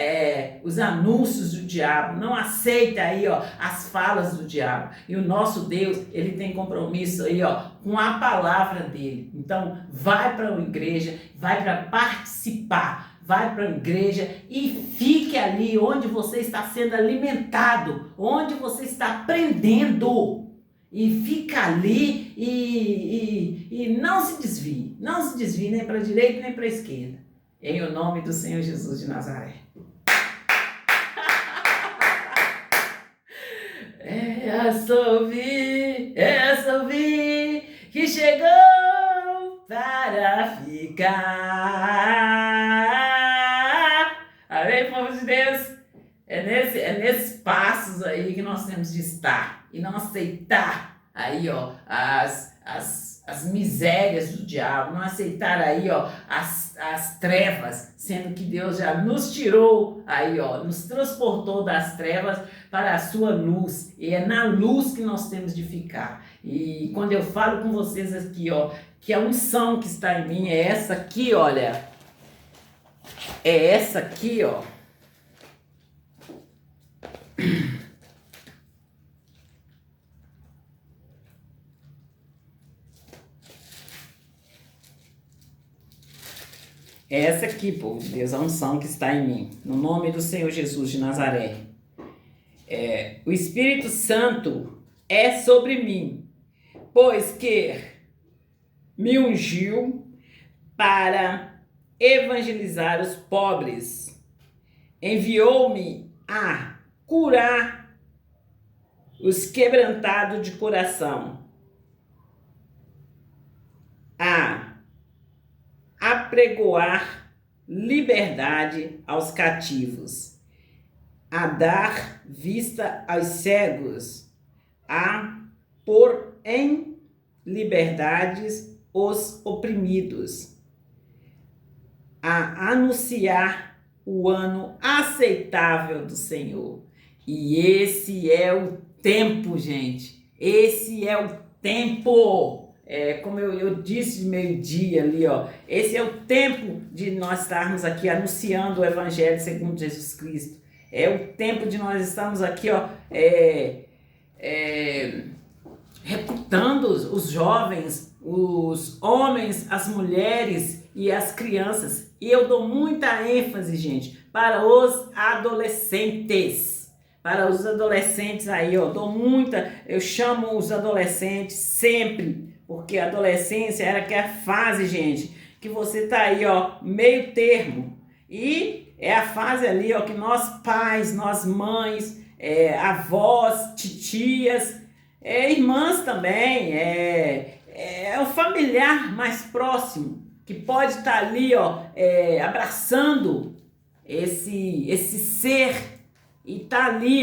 os anúncios do diabo, não aceita aí, as falas do diabo. E o nosso Deus, ele tem compromisso aí, com a palavra dele. Então, vai para a igreja, vai para participar, vai para a igreja e fique ali onde você está sendo alimentado, onde você está aprendendo. E fica ali e não se desvie, nem para a direita nem para a esquerda. Em o nome do Senhor Jesus de Nazaré. Essa ouvi que chegou para ficar. Amém, povo de Deus? É nesses passos aí que nós temos de estar e não aceitar aí, as misérias do diabo, não aceitar aí, as trevas, sendo que Deus já nos tirou aí, nos transportou das trevas para a sua luz, e é na luz que nós temos de ficar. E quando eu falo com vocês aqui, que a unção que está em mim é essa aqui, olha, é essa aqui, essa aqui, povo de Deus, a unção que está em mim, no nome do Senhor Jesus de Nazaré. O Espírito Santo é sobre mim, pois que me ungiu para evangelizar os pobres, enviou-me a curar os quebrantados de coração, a apregoar liberdade aos cativos, a dar vista aos cegos, a pôr em liberdades os oprimidos, a anunciar o ano aceitável do Senhor. E esse é o tempo, gente. Esse é o tempo. Como eu disse de meio-dia ali, esse é o tempo de nós estarmos aqui anunciando o Evangelho segundo Jesus Cristo. É o tempo de nós estarmos aqui, reputando os jovens, os homens, as mulheres e as crianças. E eu dou muita ênfase, gente, para os adolescentes. Para os adolescentes aí, eu chamo os adolescentes sempre, porque a adolescência era aquela fase, gente, que você tá aí, meio termo. E é a fase ali, que nós pais, nós mães, avós, titias, irmãs também, é o familiar mais próximo, que pode estar ali, abraçando esse ser e tá ali,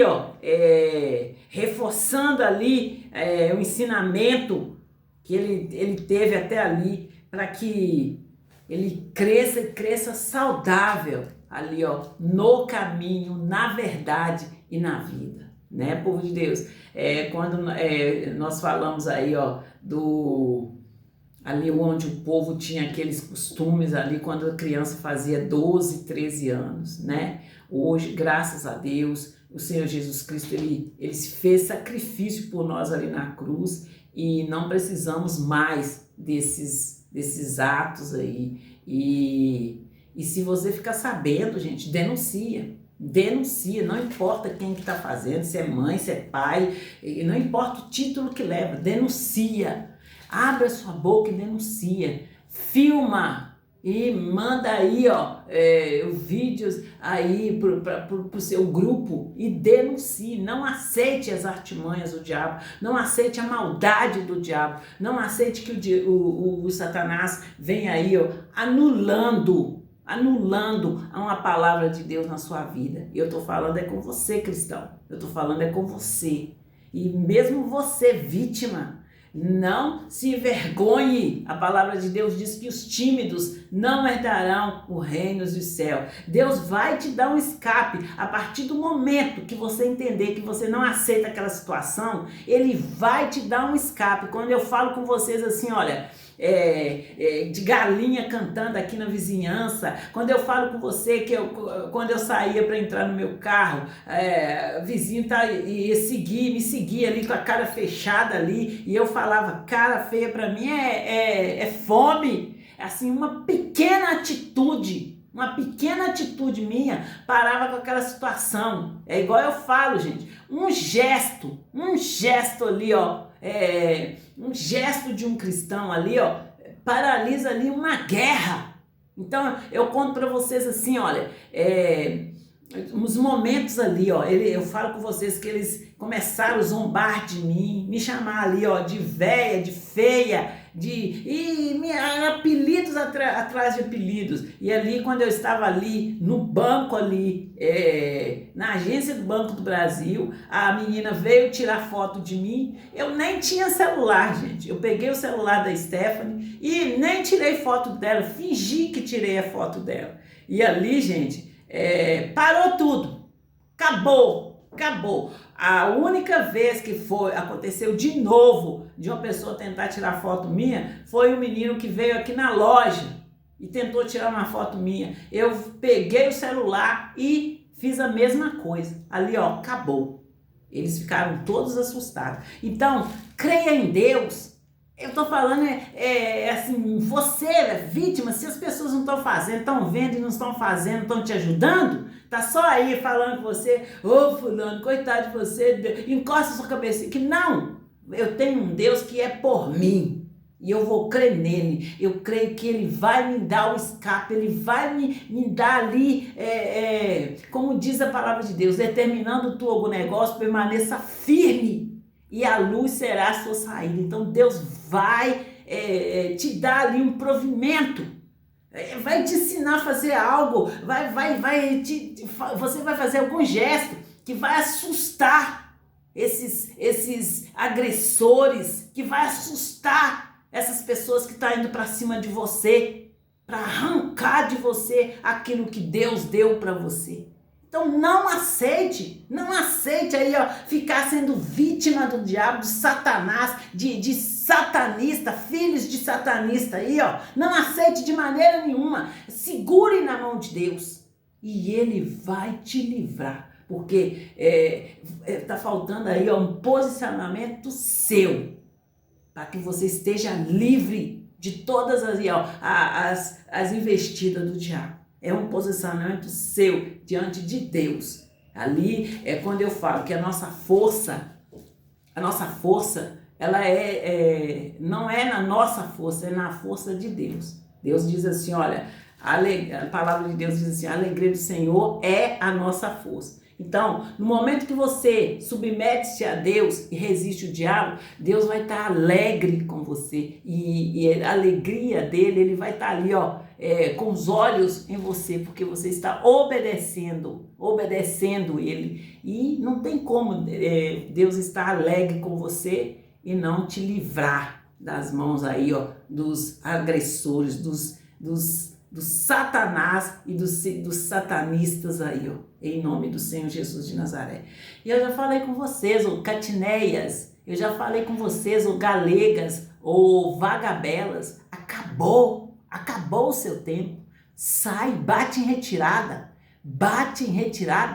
reforçando ali o ensinamento que ele teve até ali, para que ele cresça e cresça saudável ali, no caminho, na verdade e na vida. né, povo de Deus? Quando nós falamos aí, ó, ali onde o povo tinha aqueles costumes ali, quando a criança fazia 12, 13 anos, né? Hoje, graças a Deus, o Senhor Jesus Cristo, ele fez sacrifício por nós ali na cruz e não precisamos mais desses atos aí. E se você ficar sabendo, gente, denuncia, não importa quem que tá fazendo, se é mãe, se é pai, não importa o título que leva, denuncia, abre a sua boca e denuncia, filma e manda aí, ó, vídeos aí pro seu grupo e denuncie, não aceite as artimanhas do diabo, não aceite a maldade do diabo, não aceite que o Satanás venha aí, ó, anulando uma palavra de Deus na sua vida. E eu tô falando com você, cristão, eu tô falando com você, e mesmo você, vítima, não se envergonhe. A palavra de Deus diz que os tímidos não herdarão o reino do céu. Deus vai te dar um escape a partir do momento que você entender que você não aceita aquela situação. Ele vai te dar um escape. Quando eu falo com vocês assim, olha, de galinha cantando aqui na vizinhança, quando eu falo com você que quando eu saía para entrar no meu carro, o vizinho me seguia ali com a cara fechada ali, e eu falava, cara feia para mim é fome. Assim, uma pequena atitude minha parava com aquela situação. É igual eu falo, gente, um gesto ali, ó, um gesto de um cristão ali, ó, paralisa ali uma guerra. Então eu conto para vocês assim, olha, uns momentos ali, ó, eu falo com vocês que eles começaram a zombar de mim, me chamar ali, ó, de véia, de feia, apelidos atrás de apelidos. E ali, quando eu estava ali no banco ali, na agência do Banco do Brasil, a menina veio tirar foto de mim. Eu nem tinha celular, gente. Eu peguei o celular da Stephanie e nem tirei foto dela, fingi que tirei a foto dela. E ali, gente, parou tudo, acabou. A única vez que aconteceu de novo de uma pessoa tentar tirar foto minha foi um menino que veio aqui na loja e tentou tirar uma foto minha. Eu peguei o celular e fiz a mesma coisa. Ali, ó, acabou. Eles ficaram todos assustados. Então, creia em Deus. Eu tô falando, assim, você é vítima, se as pessoas não estão fazendo, estão vendo e não estão fazendo, estão te ajudando, tá só aí falando com você, ô fulano, coitado de você, encosta sua cabeça, que não, eu tenho um Deus que é por mim, e eu vou crer nele, eu creio que ele vai me dar o escape, ele vai me dar ali, como diz a palavra de Deus, determinando tu algum negócio, permaneça firme, e a luz será a sua saída. Então Deus vai te dar ali um provimento, vai te ensinar a fazer algo, você vai fazer algum gesto que vai assustar esses agressores, que vai assustar essas pessoas que estão indo para cima de você, para arrancar de você aquilo que Deus deu para você. Então não aceite aí, ó, ficar sendo vítima do diabo, de Satanás, de satanista, filhos de satanista aí, ó. Não aceite de maneira nenhuma. Segure na mão de Deus e ele vai te livrar. Porque tá faltando aí, ó, um posicionamento seu, para que você esteja livre de todas as investidas do diabo. É um posicionamento seu diante de Deus. Ali é quando eu falo que a nossa força, ela não é na nossa força, é na força de Deus. Deus diz assim, olha, a palavra de Deus diz assim, a alegria do Senhor é a nossa força. Então, no momento que você submete-se a Deus e resiste o diabo, Deus vai estar alegre com você. E a alegria dele, ele vai estar ali, ó, com os olhos em você, porque você está obedecendo ele. E não tem como Deus estar alegre com você e não te livrar das mãos aí, ó, dos agressores, dos do Satanás e dos satanistas aí, ó, em nome do Senhor Jesus de Nazaré. E eu já falei com vocês, ô Catineias, eu já falei com vocês, ô Galegas, ô Vagabelas, acabou o seu tempo. Sai, bate em retirada,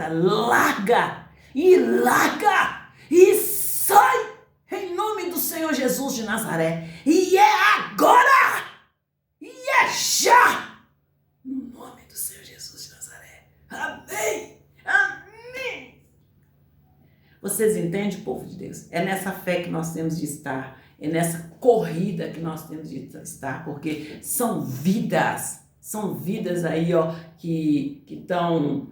larga e sai em nome do Senhor Jesus de Nazaré. E é agora, e é já, no nome do Senhor Jesus de Nazaré. Amém, amém. Vocês entendem, povo de Deus? É nessa fé que nós temos de estar, é nessa corrida que nós temos de estar, porque são vidas aí, ó, que estão,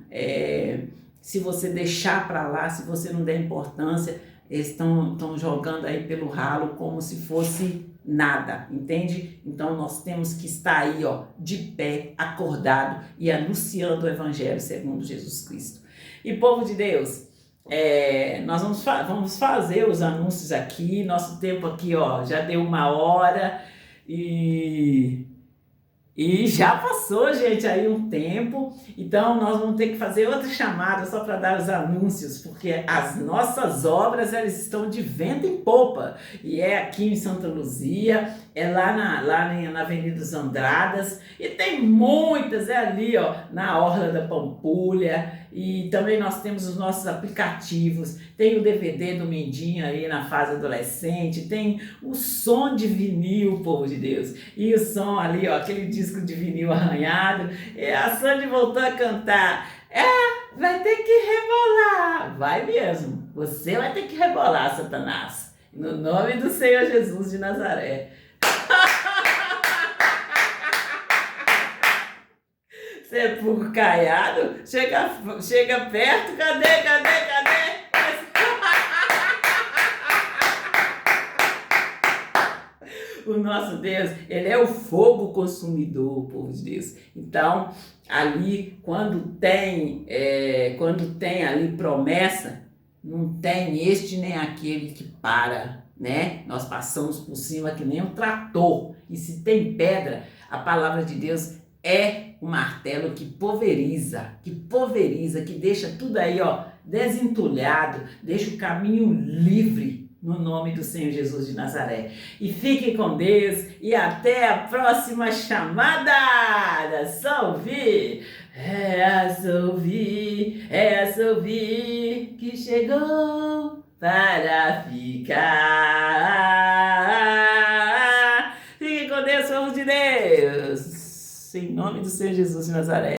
se você deixar para lá, se você não der importância, eles estão jogando aí pelo ralo como se fosse nada, entende? Então nós temos que estar aí, ó, de pé, acordado e anunciando o Evangelho segundo Jesus Cristo. E povo de Deus, nós vamos fazer os anúncios aqui, nosso tempo aqui, ó, já deu 1 hora e já passou, gente, aí um tempo, então nós vamos ter que fazer outra chamada só para dar os anúncios, porque as nossas obras, elas estão de vento em popa, e é aqui em Santa Luzia, é lá na Avenida dos Andradas, e tem muitas, ali, ó, na Orla da Pampulha, e também nós temos os nossos aplicativos, tem o DVD do Mindinho aí na fase adolescente, tem o som de vinil, povo de Deus, e o som ali, ó, aquele disco de vinil arranhado, e a Sandy voltou a cantar, vai ter que rebolar, vai mesmo, você vai ter que rebolar, Satanás, no nome do Senhor Jesus de Nazaré. Você é pouco caiado, chega perto, cadê? O nosso Deus, ele é o fogo consumidor, povo de Deus. Então, ali, quando tem ali promessa, não tem este nem aquele que para, né? Nós passamos por cima que nem um trator. E se tem pedra, a palavra de Deus é um martelo que pulveriza, que deixa tudo aí, ó, desentulhado, deixa o caminho livre, no nome do Senhor Jesus de Nazaré. E fiquem com Deus e até a próxima chamada. Só ouvir, só ouvir que chegou para ficar. Fiquem com Deus, povo de Deus. Em nome do Senhor Jesus de Nazaré.